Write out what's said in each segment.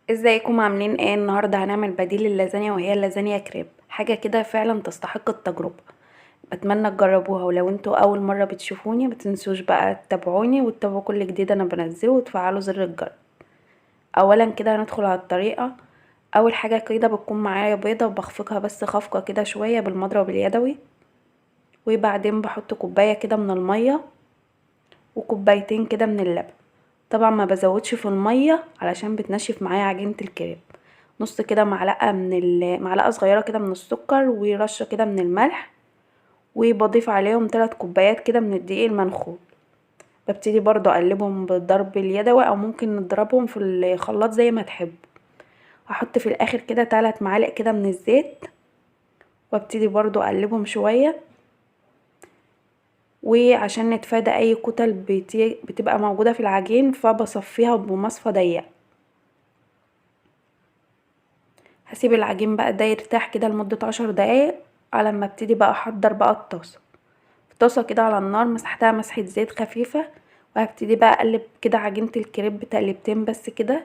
ازيكم عاملين ايه؟ النهارده هنعمل بديل للازانيا وهي اللازانيا كريب، حاجه كده فعلا تستحق التجربه. بتمنى تجربوها، ولو انتوا اول مره بتشوفوني متنسوش بقى تتابعوني وتتابعوا كل جديد انا بنزله وتفعلوا زر الجرس. اولا كده هندخل على الطريقه. اول حاجه كده بتكون معايا بيضه وبخفقها بس خفقه كده شويه بالمضرب اليدوي، وبعدين بحط كوبايه كده من الميه وكوبايتين كده من اللبن. طبعا ما بزودش في الميه علشان بتنشف معايا عجينه الكريب. نص كده معلقه معلقه صغيره كده من السكر ورشه كده من الملح، وبضيف عليهم 3 كوبايات كده من الدقيق المنخول. ببتدي برضو اقلبهم بالضرب اليدوي او ممكن نضربهم في الخلاط زي ما تحب. هحط في الاخر كده 3 معالق كده من الزيت، وابتدي برضو اقلبهم شويه. وعشان نتفادى اي كتل بتبقى موجوده في العجين فبصفيها بمصفى ضيق. هسيب العجين بقى ده يرتاح كده لمدة 10 دقايق على ما ابتدي بقى احضر بقى الطاسة. الطاسة كده على النار مسحتها مسحة زيت خفيفة، وهبتدي بقى اقلب كده عجينة الكريب تقلبتين بس كده،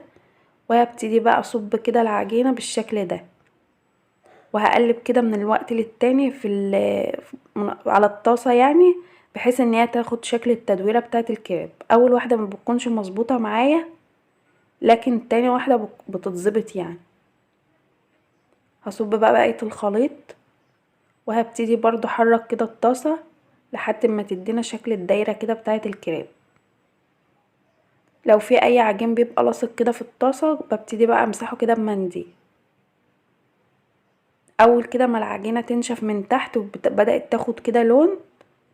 وهبتدي بقى اصب كده العجينة بالشكل ده. وهقلب كده من الوقت للتاني على الطاسة يعني، بحيث ان هي تاخد شكل التدويرة بتاعة الكريب. اول واحدة ما بتكونش مظبوطة معايا، لكن تاني واحدة بتتظبط يعني. هصب بقى بقية الخليط، وهبتدي برضو احرك كده الطاسة لحد ما تدينا شكل الدايرة كده بتاعة الكريب. لو في اي عجين بيبقى لاصق كده في الطاسة ببتدي بقى امسحه كده بمنديل. اول كده ما العجينة تنشف من تحت وبدأت تاخد كده لون،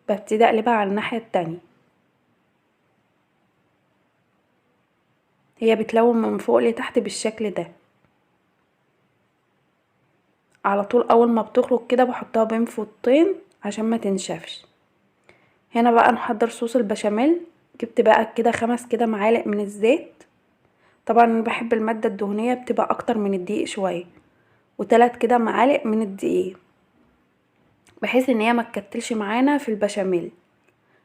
ببتدي اقلبها على الناحية التانية. هي بتلون من فوق لتحت بالشكل ده. على طول اول ما بتخرج كده بحطها بين فوطين عشان ما تنشفش. هنا بقى نحضر صوص البشاميل. جبت بقى كده 5 كده معالق من الزيت. طبعا انا بحب المادة الدهنية بتبقى اكتر من الدقيق شوية، و3 كده معالق من الدقيق، بحيث ان هي ما تكتلش معانا في البشاميل.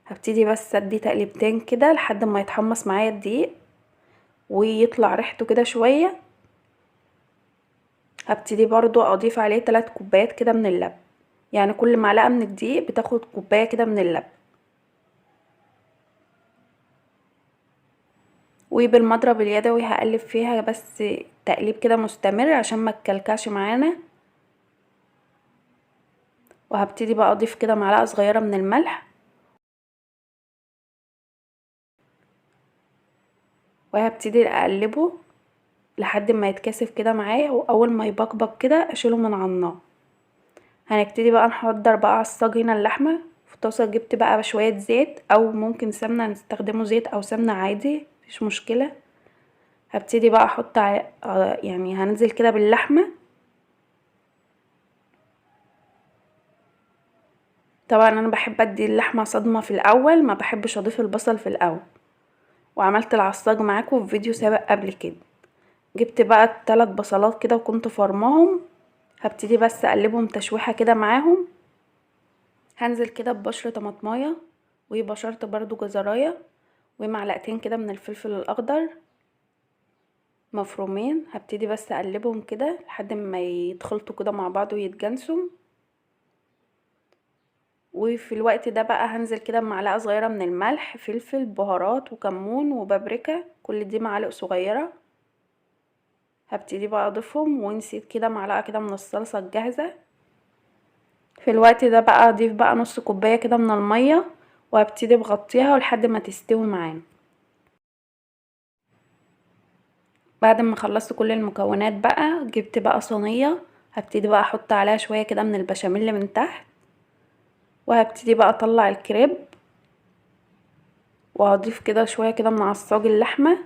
هبتدي بس ادي تقلبتين كده لحد ما يتحمص معايا الدقيق ويطلع ريحته كده شوية. هبتدي برضو اضيف عليه 3 كوبايات كده من اللبن، يعني كل معلقة من الدقيق بتاخد كوباية كده من اللبن. وبالمضرب اليدوي هقلب فيها بس تقليب كده مستمر عشان ما تكلكعش معانا. وهبتدي بقى اضيف كده معلقة صغيرة من الملح، وهبتدي اقلبه لحد ما يتكثف كده معايا، واول ما يبقبق كده اشيله من على النار. هنبتدي بقى نحضر بقى على الصاج هنا اللحمه. في طاسه جبت بقى شويه زيت او ممكن سمنه، نستخدمه زيت او سمنه عادي مفيش مشكله. هبتدي بقى احط يعني هنزل كده باللحمه. طبعا انا بحب ادي اللحمه صدمه في الاول، ما بحبش اضيف البصل في الاول. وعملت العصاج معاكم في فيديو سابق قبل كده. جبت بقى 3 بصلات كده وكنت فرماهم. هبتدي بس اقلبهم تشويحه كده معاهم. هنزل كده ببشر طماطمايه، وبشرت برضو جزرايه، ومعلقتين كده من الفلفل الاخضر مفرومين. هبتدي بس اقلبهم كده لحد ما يتخلطوا كده مع بعض ويتجانسوا. وفي الوقت ده بقى هنزل كده بمعلقه صغيره من الملح، فلفل، بهارات وكمون وبابريكا، كل دي معالق صغيره. هبتدي بقى اضيفهم، ونسيت كده معلقه كده من الصلصه الجاهزه. في الوقت ده بقى اضيف بقى نص كوبايه كده من الميه، وهبتدي بغطيها لحد ما تستوي معانا. بعد ما خلصت كل المكونات بقى جبت بقى صينيه. هبتدي بقى احط عليها شويه كده من البشاميل من تحت، وهبتدي بقى اطلع الكريب، وهضيف كده شويه كده من عصاج اللحمه.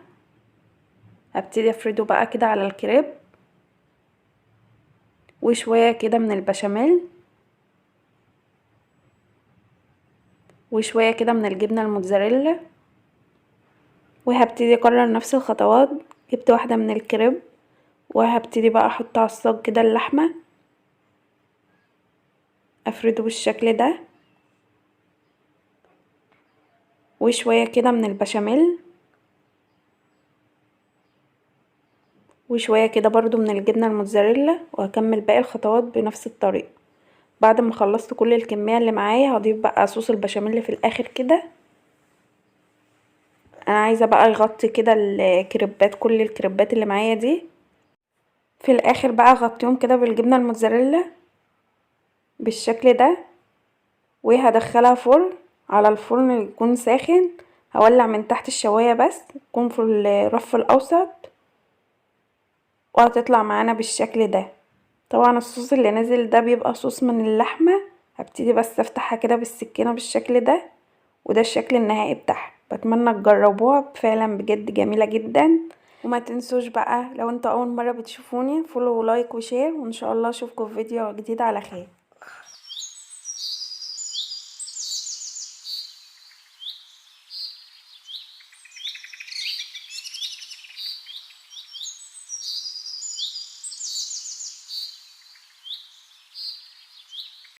هبتدي افرده بقى كده على الكريب، وشويه كده من البشاميل، وشويه كده من الجبنه الموتزاريلا. وهبتدي اكرر نفس الخطوات. جبت واحده من الكريب، وهبتدي بقى احط عصاج كده اللحمه، افرده بالشكل ده، وشويه كده من البشاميل، وشوية كده برضو من الجبنة الموتزاريلا، وهكمل باقي الخطوات بنفس الطريقة. بعد ما خلصت كل الكمية اللي معايا هضيف بقى صوص البشاميل في الاخر كده. انا عايزة بقى يغطي كده الكريبات، كل الكريبات اللي معايا دي. في الاخر بقى اغطيهم كده بالجبنة الموتزاريلا بالشكل ده، وهدخلها فرن على الفرن يكون ساخن. هولع من تحت الشواية بس يكون في الرف الاوسط، وهتطلع معانا بالشكل ده. طبعا الصوص اللي نازل ده بيبقى صوص من اللحمة. هبتدي بس افتحها كده بالسكينة بالشكل ده، وده الشكل النهائي بتاعها. بتمنى تجربوها، فعلا بجد جميلة جدا. وما تنسوش بقى لو انتوا اول مرة بتشوفوني فولو ولايك وشير، وان شاء الله اشوفكم في فيديو جديد على خير.